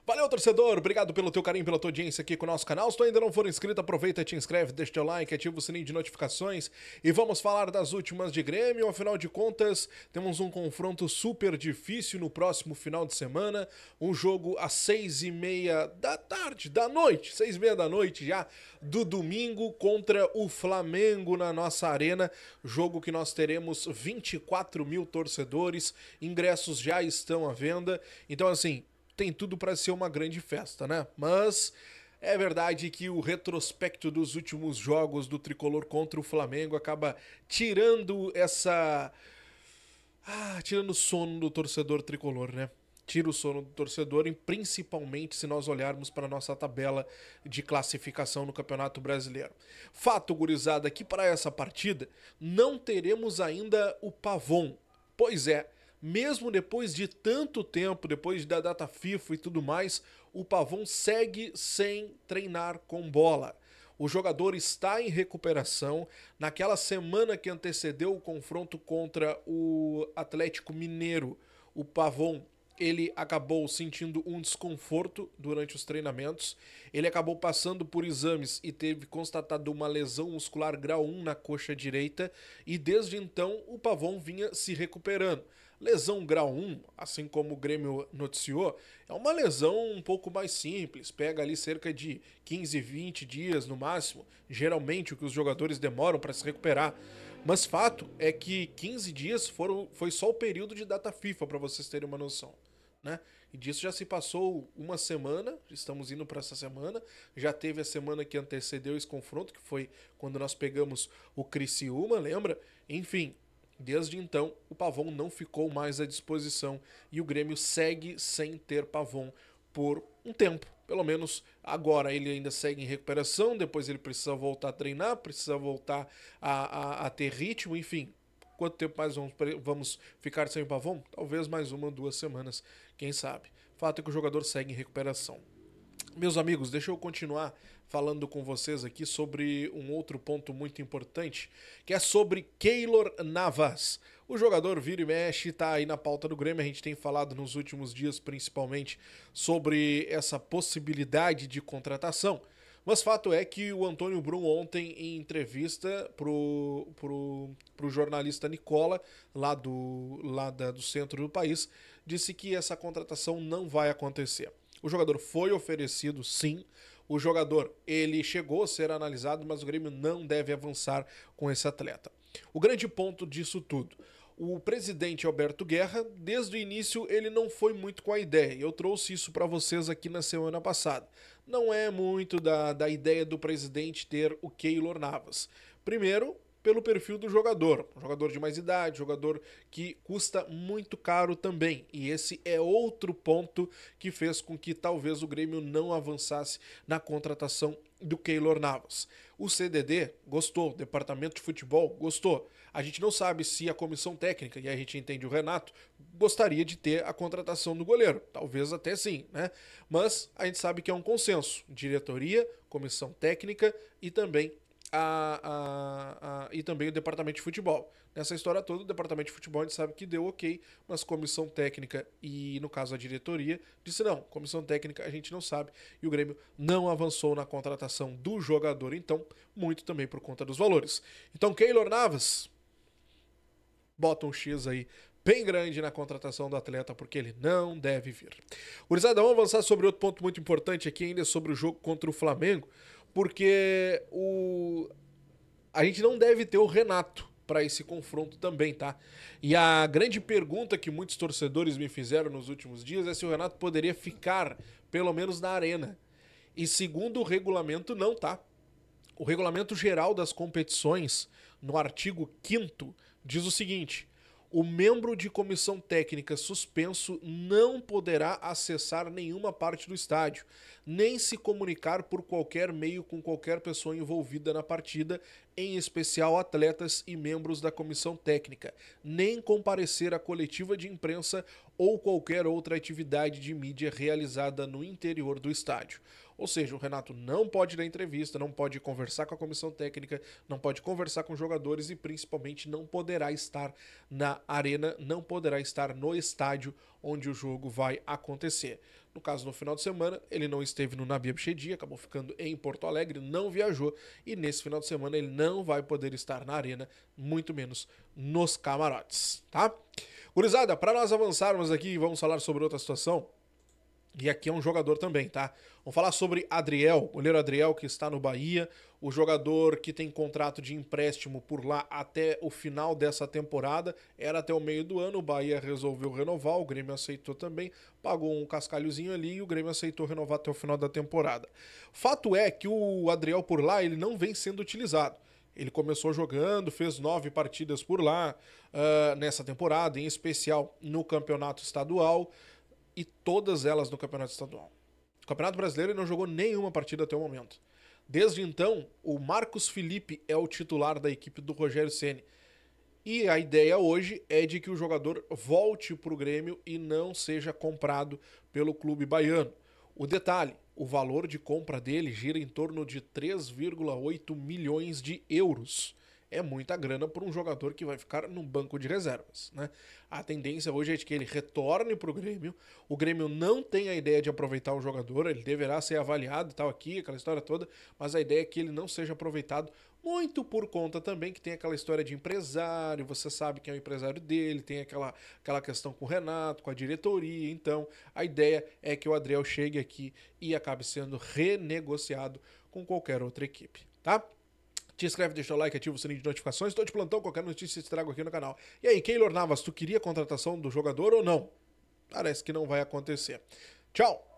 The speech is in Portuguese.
Valeu, torcedor! Obrigado pelo teu carinho, pela tua audiência aqui com o nosso canal. Se tu ainda não for inscrito, aproveita, te inscreve, deixa teu like, ativa o sininho de notificações e vamos falar das últimas de Grêmio. Afinal de contas, temos um confronto super difícil no próximo final de semana. Um jogo às 6h30 da tarde, da noite, 6h30 da noite já, do domingo contra o Flamengo na nossa arena. Jogo que nós teremos 24 mil torcedores, ingressos já estão à venda. Então, assim, tem tudo para ser uma grande festa, né? Mas é verdade que o retrospecto dos últimos jogos do Tricolor contra o Flamengo acaba tirando tirando o sono do torcedor tricolor, né? Tira o sono do torcedor, e principalmente se nós olharmos para a nossa tabela de classificação no Campeonato Brasileiro. Fato, gurizada, que para essa partida não teremos ainda o Pavon. Pois é, mesmo depois de tanto tempo, depois da data FIFA e tudo mais, o Pavon segue sem treinar com bola. O jogador está em recuperação. Naquela semana que antecedeu o confronto contra o Atlético Mineiro, o Pavon, ele acabou sentindo um desconforto durante os treinamentos. Ele acabou passando por exames e teve constatado uma lesão muscular grau 1 na coxa direita, e desde então o Pavon vinha se recuperando. Lesão grau 1, assim como o Grêmio noticiou, é uma lesão um pouco mais simples, pega ali cerca de 15, 20 dias no máximo, geralmente o que os jogadores demoram para se recuperar. Mas fato é que 15 dias foi só o período de data FIFA, para vocês terem uma noção, né? E disso já se passou uma semana, estamos indo para essa semana, já teve a semana que antecedeu esse confronto, que foi quando nós pegamos o Criciúma, lembra? Enfim, desde então o Pavon não ficou mais à disposição e o Grêmio segue sem ter Pavon por um tempo. Pelo menos agora ele ainda segue em recuperação, depois ele precisa voltar a treinar, precisa voltar a ter ritmo, enfim. Quanto tempo mais vamos ficar sem o Pavon? Talvez mais 1 ou 2 semanas, quem sabe. Fato é que o jogador segue em recuperação. Meus amigos, deixa eu continuar falando com vocês aqui sobre um outro ponto muito importante, que é sobre Keylor Navas. O jogador vira e mexe, tá aí na pauta do Grêmio, a gente tem falado nos últimos dias principalmente sobre essa possibilidade de contratação. Mas fato é que o Antônio Brum ontem, em entrevista pro jornalista Nicola, do centro do país, disse que essa contratação não vai acontecer. O jogador foi oferecido, sim. O jogador, ele chegou a ser analisado, mas o Grêmio não deve avançar com esse atleta. O grande ponto disso tudo: o presidente Alberto Guerra, desde o início, ele não foi muito com a ideia. Eu trouxe isso para vocês aqui na semana passada. Não é muito da ideia do presidente ter o Keylor Navas. Primeiro, pelo perfil do jogador. Um jogador de mais idade, jogador que custa muito caro também. E esse é outro ponto que fez com que talvez o Grêmio não avançasse na contratação do Keylor Navas. O CDD gostou, o departamento de futebol gostou. A gente não sabe se a comissão técnica, e a gente entende o Renato, gostaria de ter a contratação do goleiro. Talvez até sim, né? Mas a gente sabe que é um consenso. Diretoria, comissão técnica e também e também o departamento de futebol. Nessa história toda, o departamento de futebol a gente sabe que deu ok, mas comissão técnica e, no caso, a diretoria disse não, comissão técnica a gente não sabe, e o Grêmio não avançou na contratação do jogador, então, muito também por conta dos valores. Então, Keylor Navas, bota um X aí bem grande na contratação do atleta, porque ele não deve vir. Gurizada, vamos avançar sobre outro ponto muito importante aqui ainda, sobre o jogo contra o Flamengo, porque a gente não deve ter o Renato para esse confronto também, tá? E a grande pergunta que muitos torcedores me fizeram nos últimos dias é se o Renato poderia ficar, pelo menos na arena. E segundo o regulamento, não, tá? O regulamento geral das competições, no artigo 5º, diz o seguinte: o membro de comissão técnica suspenso não poderá acessar nenhuma parte do estádio, nem se comunicar por qualquer meio com qualquer pessoa envolvida na partida, em especial atletas e membros da comissão técnica, nem comparecer à coletiva de imprensa ou qualquer outra atividade de mídia realizada no interior do estádio. Ou seja, o Renato não pode dar entrevista, não pode conversar com a comissão técnica, não pode conversar com jogadores e principalmente não poderá estar na arena, não poderá estar no estádio onde o jogo vai acontecer. No caso, no final de semana, ele não esteve no Nabi Abichedi, acabou ficando em Porto Alegre, não viajou, e nesse final de semana ele não vai poder estar na arena, muito menos nos camarotes, tá? Gurizada, para nós avançarmos aqui, vamos falar sobre outra situação. E aqui é um jogador também, tá? Vamos falar sobre Adriel, goleiro Adriel, que está no Bahia, o jogador que tem contrato de empréstimo por lá até o final dessa temporada, era até o meio do ano, o Bahia resolveu renovar, o Grêmio aceitou também, pagou um cascalhozinho ali e o Grêmio aceitou renovar até o final da temporada. Fato é que o Adriel por lá, ele não vem sendo utilizado. Ele começou jogando, fez 9 partidas por lá nessa temporada, em especial no campeonato estadual, e todas elas no campeonato estadual. No Campeonato Brasileiro ele não jogou nenhuma partida até o momento. Desde então, o Marcos Felipe é o titular da equipe do Rogério Ceni. E a ideia hoje é de que o jogador volte para o Grêmio e não seja comprado pelo clube baiano. O detalhe, o valor de compra dele gira em torno de 3,8 milhões de euros. É muita grana para um jogador que vai ficar num banco de reservas, né? A tendência hoje é de que ele retorne para o Grêmio. O Grêmio não tem a ideia de aproveitar o jogador, ele deverá ser avaliado e tal aqui, aquela história toda, mas a ideia é que ele não seja aproveitado muito por conta também que tem aquela história de empresário, você sabe quem é o empresário dele, tem aquela questão com o Renato, com a diretoria, então a ideia é que o Adriel chegue aqui e acabe sendo renegociado com qualquer outra equipe, tá? Te inscreve, deixa o like, ativa o sininho de notificações. Estou de plantão, qualquer notícia te trago aqui no canal. E aí, Keylor Navas, tu queria a contratação do jogador ou não? Parece que não vai acontecer. Tchau!